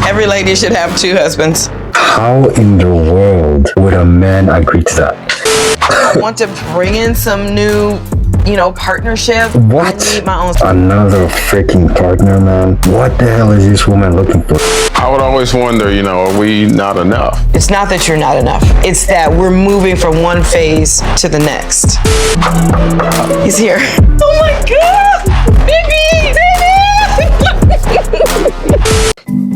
Every lady should have 2 husbands. How in the world would a man agree to that? I want to bring in some new, partnership. What? I need my own. Another freaking partner, man. What the hell is this woman looking for? I would always wonder, are we not enough? It's not that you're not enough. It's that we're moving from one phase to the next. He's here. Oh my God! Baby!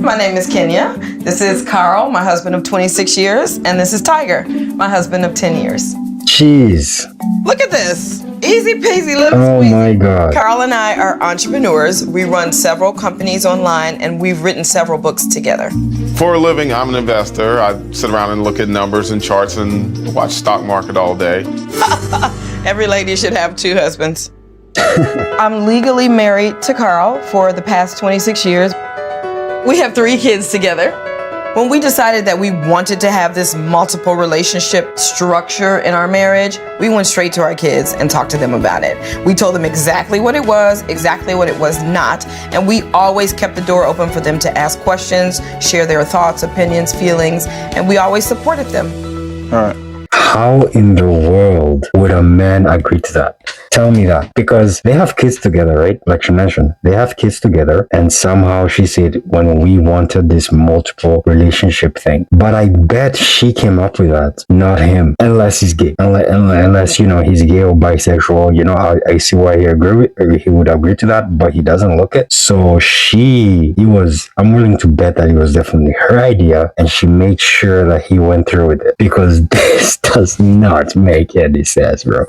My name is Kenya. This is Carl, my husband of 26 years. And this is Tiger, my husband of 10 years. Jeez. Look at this. Easy peasy little Oh squeezy. my God. Carl and I are entrepreneurs. We run several companies online and we've written several books together. For a living, I'm an investor. I sit around and look at numbers and charts and watch stock market all day. Every lady should have 2 husbands. I'm legally married to Carl for the past 26 years. We have 3 kids together. When we decided that we wanted to have this multiple relationship structure in our marriage, we went straight to our kids and talked to them about it. We told them exactly what it was, exactly what it was not, and we always kept the door open for them to ask questions, share their thoughts, opinions, feelings, and we always supported them. All right. How in the world would a man agree to that? Tell me that. Because they have kids together, right? Like she mentioned, they have kids together. And somehow she said, when we wanted this multiple relationship thing. But I bet she came up with that, not him. Unless he's gay. Unless he's gay or bisexual. I see why he would agree to that, but he doesn't look it. So I'm willing to bet that it was definitely her idea. And she made sure that he went through with it. Because this does not make any sense, bro.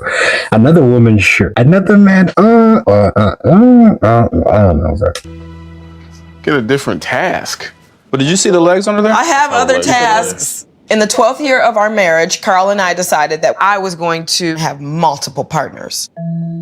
Another woman, sure. Another man, I don't know, bro. Get a different task. But did you see the legs under there? I have other tasks. In the 12th year of our marriage, Carl and I decided that I was going to have multiple partners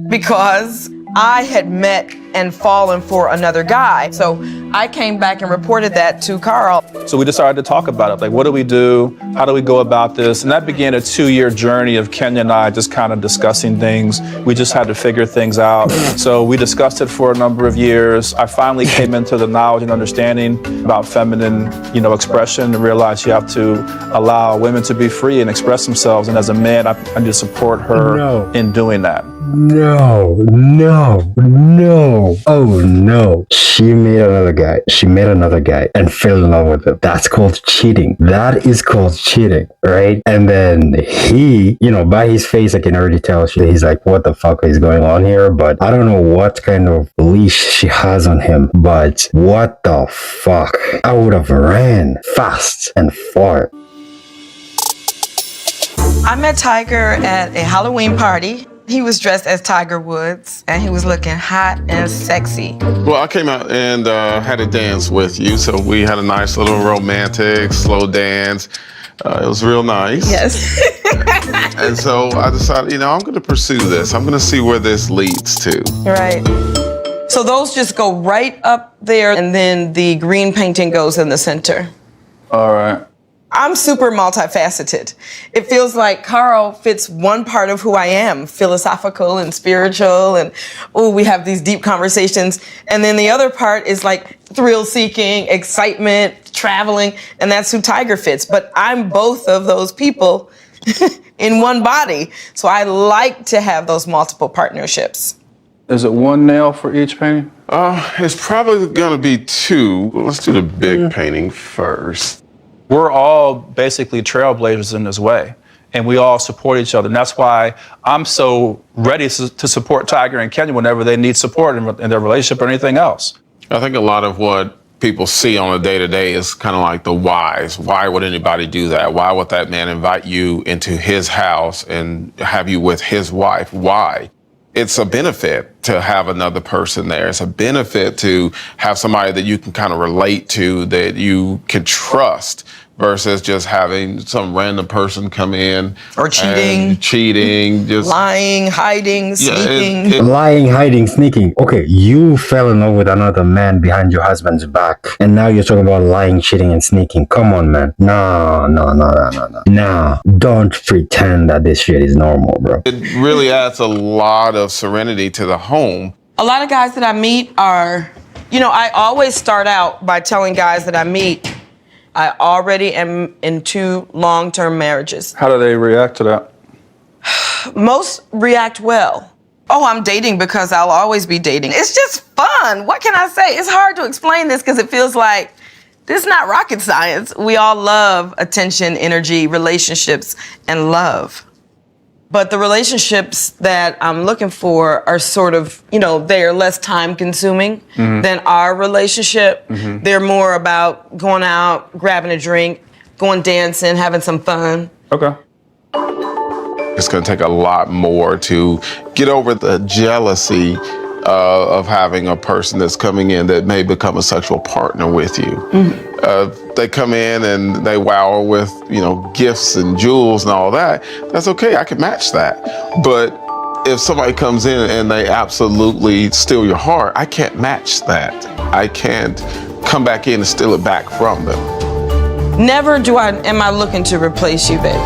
because I had met and fallen for another guy. So I came back and reported that to Carl. So we decided to talk about it. Like, what do we do? How do we go about this? And that began a 2-year journey of Kenya and I just kind of discussing things. We just had to figure things out. So we discussed it for a number of years. I finally came into the knowledge and understanding about feminine, expression, and realized you have to allow women to be free and express themselves. And as a man, I need to support her in doing that. No. Oh no. She met another guy and fell in love with him. That's called cheating. That is called cheating, right? And then he, by his face, I can already tell he's like, what the fuck is going on here? But I don't know what kind of leash she has on him, but what the fuck? I would have ran fast and far. I met Tiger at a Halloween party. He was dressed as Tiger Woods, and he was looking hot and sexy. Well, I came out and had a dance with you, so we had a nice little romantic, slow dance. It was real nice. Yes. And so I decided, I'm going to pursue this. I'm going to see where this leads to. Right. So those just go right up there, and then the green painting goes in the center. All right. I'm super multifaceted. It feels like Carl fits one part of who I am, philosophical and spiritual, and we have these deep conversations. And then the other part is like thrill-seeking, excitement, traveling, and that's who Tiger fits. But I'm both of those people in one body. So I like to have those multiple partnerships. Is it 1 nail for each painting? It's probably going to be 2. Let's do the big painting first. We're all basically trailblazers in this way, and we all support each other. And that's why I'm so ready to support Tiger and Kenya whenever they need support in their relationship or anything else. I think a lot of what people see on a day-to-day is kind of like the whys. Why would anybody do that? Why would that man invite you into his house and have you with his wife? Why? It's a benefit to have another person there. It's a benefit to have somebody that you can kind of relate to, that you can trust, versus just having some random person come in. Or cheating. Just lying, hiding, sneaking. Lying, hiding, sneaking. Okay, you fell in love with another man behind your husband's back, and now you're talking about lying, cheating, and sneaking. Come on, man. No. Don't pretend that this shit is normal, bro. It really adds a lot of serenity to the home. A lot of guys that I meet are You know, I always start out by telling guys that I meet, I already am in 2 long-term marriages. How do they react to that? Most react well. Oh, I'm dating because I'll always be dating. It's just fun. What can I say? It's hard to explain this because it feels like this is not rocket science. We all love attention, energy, relationships, and love. But the relationships that I'm looking for are sort of, you know, they are less time consuming than our relationship. They're more about going out, grabbing a drink, going dancing, having some fun. Okay. It's going to take a lot more to get over the jealousy of having a person that's coming in that may become a sexual partner with you. They come in and they wow with, you know, gifts and jewels and all that. That's okay, I can match that. But if somebody comes in and they absolutely steal your heart, I can't match that. I can't come back in and steal it back from them. Never am I looking to replace you, baby.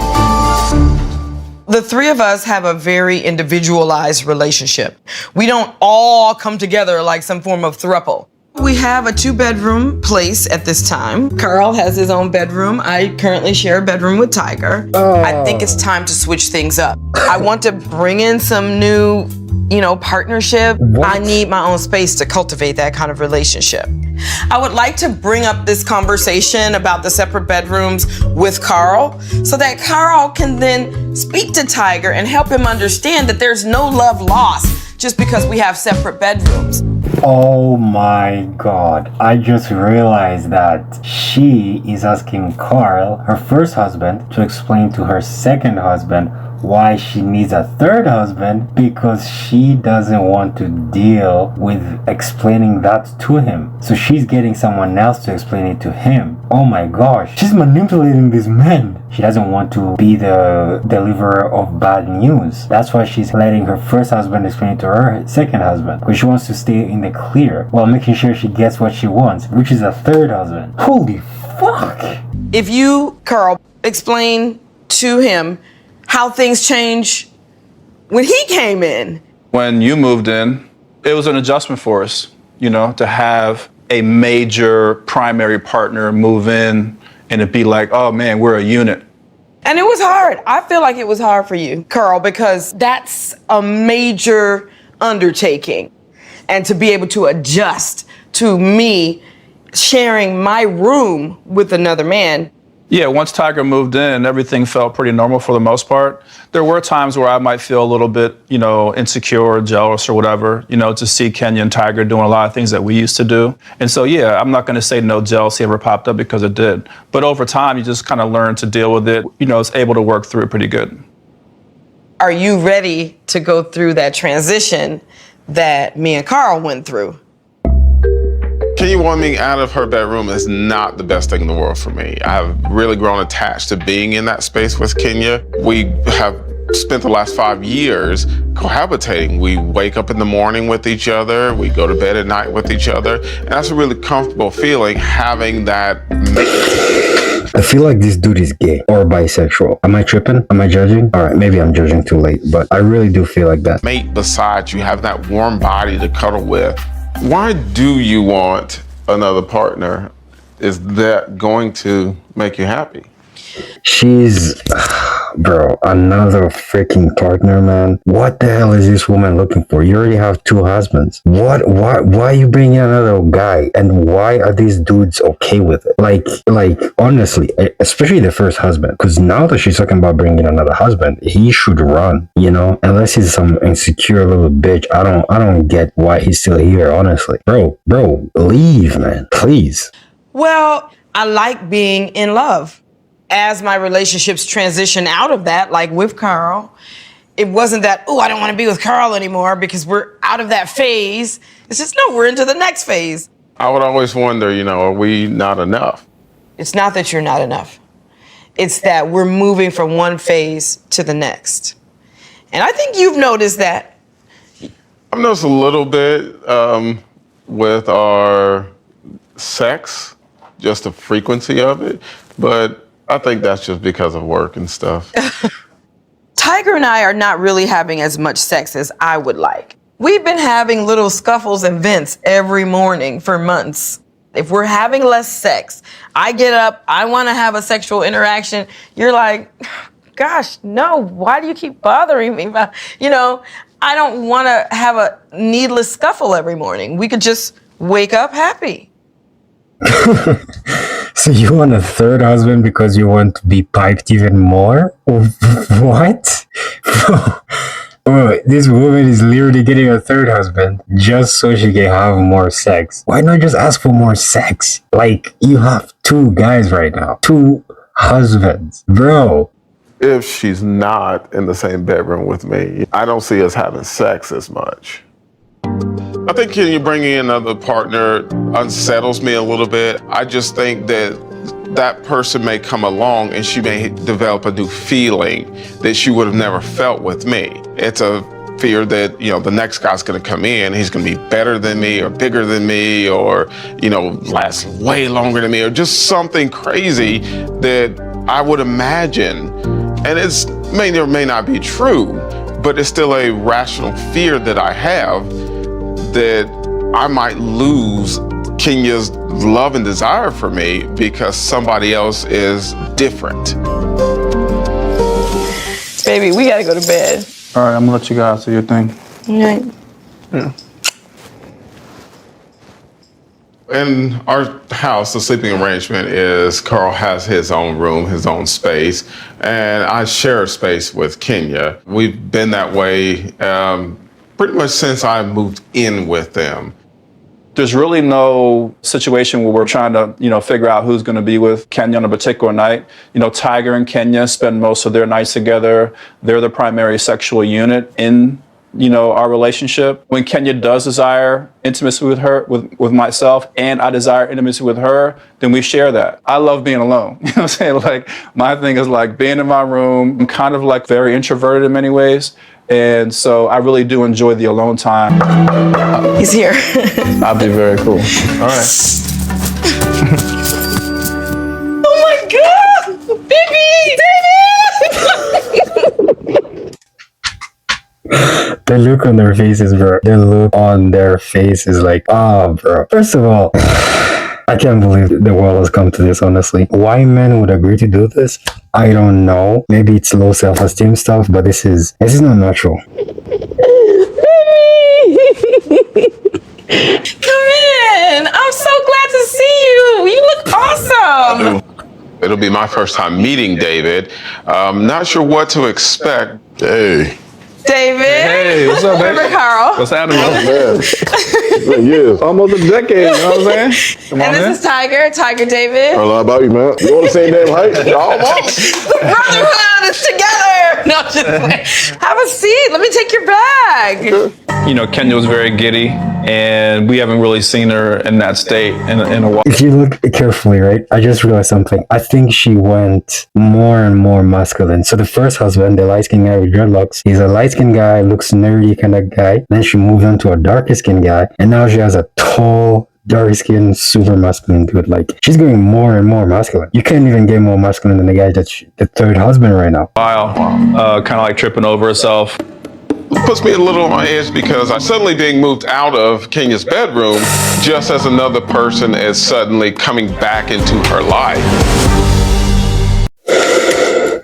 The 3 of us have a very individualized relationship. We don't all come together like some form of throuple. We have a 2-bedroom place at this time. Carl has his own bedroom. I currently share a bedroom with Tiger. I think it's time to switch things up. I want to bring in some new, you know, partnership. I need my own space to cultivate that kind of relationship. I would like to bring up this conversation about the separate bedrooms with Carl so that Carl can then speak to Tiger and help him understand that there's no love lost just because we have separate bedrooms. Oh my god. I just realized that she is asking Carl, her first husband, to explain to her second husband why she needs a third husband because she doesn't want to deal with explaining that to him. So she's getting someone else to explain it to him. Oh my gosh. She's manipulating these men. She doesn't want to be the deliverer of bad news. That's why she's letting her first husband explain it to her second husband. Because she wants to stay in the clear while making sure she gets what she wants, which is a third husband. Holy fuck. If you, Carl, explain to him how things change when he came in. When you moved in, it was an adjustment for us, you know, to have a major primary partner move in and it be like, oh man, we're a unit. And it was hard. I feel like it was hard for you, Carl, because that's a major undertaking. And to be able to adjust to me sharing my room with another man. Yeah, once Tiger moved in, everything felt pretty normal for the most part. There were times where I might feel a little bit, you know, insecure or jealous or whatever, you know, to see Kenya and Tiger doing a lot of things that we used to do. And so, yeah, I'm not going to say no jealousy ever popped up because it did. But over time, you just kind of learn to deal with it. You know, it's able to work through it pretty good. Are you ready to go through that transition that me and Carl went through? Kenya wanting me out of her bedroom is not the best thing in the world for me. I have really grown attached to being in that space with Kenya. We have spent the last 5 years cohabitating. We wake up in the morning with each other. We go to bed at night with each other. And that's a really comfortable feeling, having that. I feel like this dude is gay or bisexual. Am I tripping? Am I judging? All right, maybe I'm judging too late, but I really do feel like that. Mate beside you, have that warm body to cuddle with. Why do you want another partner? Is that going to make you happy? She's, bro, another freaking partner, man. What the hell is this woman looking for? You already have 2 husbands. Why are you bringing another guy? And why are these dudes okay with it? Like, honestly, especially the first husband. Because now that she's talking about bringing another husband, he should run, you know? Unless he's some insecure little bitch. I don't get why he's still here, honestly. Bro, leave, man, please. Well, I like being in love. As my relationships transition out of that, like with Carl, it wasn't that, oh, I don't want to be with Carl anymore because we're out of that phase. It's just, no, we're into the next phase. I would always wonder, you know, are we not enough? It's not that you're not enough. It's that we're moving from one phase to the next. And I think you've noticed that. I've noticed a little bit with our sex, just the frequency of it, but I think that's just because of work and stuff. Tiger and I are not really having as much sex as I would like. We've been having little scuffles and vents every morning for months. If we're having less sex, I get up, I want to have a sexual interaction. You're like, gosh, no, why do you keep bothering me? You know, I don't want to have a needless scuffle every morning. We could just wake up happy. So you want a third husband because you want to be piped even more? What? Oh, this woman is literally getting a third husband just so she can have more sex. Why not just ask for more sex? Like, you have 2 guys right now. 2 husbands. Bro. If she's not in the same bedroom with me, I don't see us having sex as much. I think bringing in another partner unsettles me a little bit. I just think that person may come along and she may develop a new feeling that she would have never felt with me. It's a fear that, the next guy's gonna come in, he's gonna be better than me or bigger than me or, last way longer than me or just something crazy that I would imagine. And it may or may not be true, but it's still a rational fear that I have that I might lose Kenya's love and desire for me because somebody else is different. Baby, we gotta go to bed. All right, I'm gonna let you guys do your thing. All right. Yeah. In our house, the sleeping arrangement is Carl has his own room, his own space, and I share a space with Kenya. We've been that way pretty much since I moved in with them. There's really no situation where we're trying to, figure out who's going to be with Kenya on a particular night. Tiger and Kenya spend most of their nights together. They're the primary sexual unit in, our relationship. When Kenya does desire intimacy with her, with myself, and I desire intimacy with her, then we share that. I love being alone. You know what I'm saying? Like, my thing is like being in my room. I'm kind of like very introverted in many ways. And so I really do enjoy the alone time. He's here. I'll be very cool. All right. Oh my God! Baby! David! The look on their faces, bro. The look on their face is like, bro. First of all, I can't believe the world has come to this, honestly. Why men would agree to do this? I don't know. Maybe it's low self-esteem stuff, but this is not natural. Come in! I'm so glad to see you! You look awesome! It'll be my first time meeting David. Not sure what to expect. Hey. David! Hey, what's up, baby? Carl. What's happening? Years, almost a decade, you know what I'm saying? Come on, And this is Tiger David. I don't know about you, man. You on the same damn height? Almost. The brotherhood is together! No, just playing. Have a seat. Let me take your bag. Kenya was very giddy, and we haven't really seen her in that state in a while. If you look carefully, right, I just realized something. I think she went more and more masculine. So the first husband, the light-skinned guy with dreadlocks, he's a light-skinned guy, looks nerdy kind of guy. Then she moved on to a darker-skinned guy, and now she has a tall, dark-skinned, super masculine dude. Like, she's going more and more masculine. You can't even get more masculine than the guy that's the third husband right now. Kind of like tripping over herself. It puts me a little on edge because I'm suddenly being moved out of Kenya's bedroom just as another person is suddenly coming back into her life.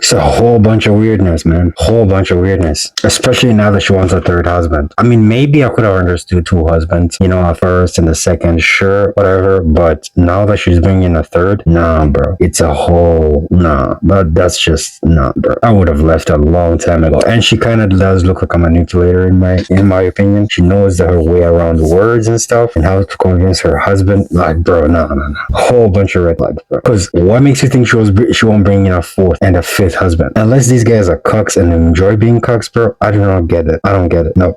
It's a whole bunch of weirdness, man. Whole bunch of weirdness. Especially now that she wants a third husband. I mean, maybe I could have understood 2 husbands. A first and a second, sure, whatever. But now that she's bringing a third, nah, bro. It's a whole, nah. But that's just, nah, bro. I would have left a long time ago. And she kind of does look like a manipulator in my opinion. She knows her way around words and stuff and how to convince her husband. Like, bro, no. Whole bunch of red flags, bro. Because what makes you think she won't bring in a 4th and a 5th husband? Unless these guys are cucks and enjoy being cucks, bro, I do not get it. I don't get it. No.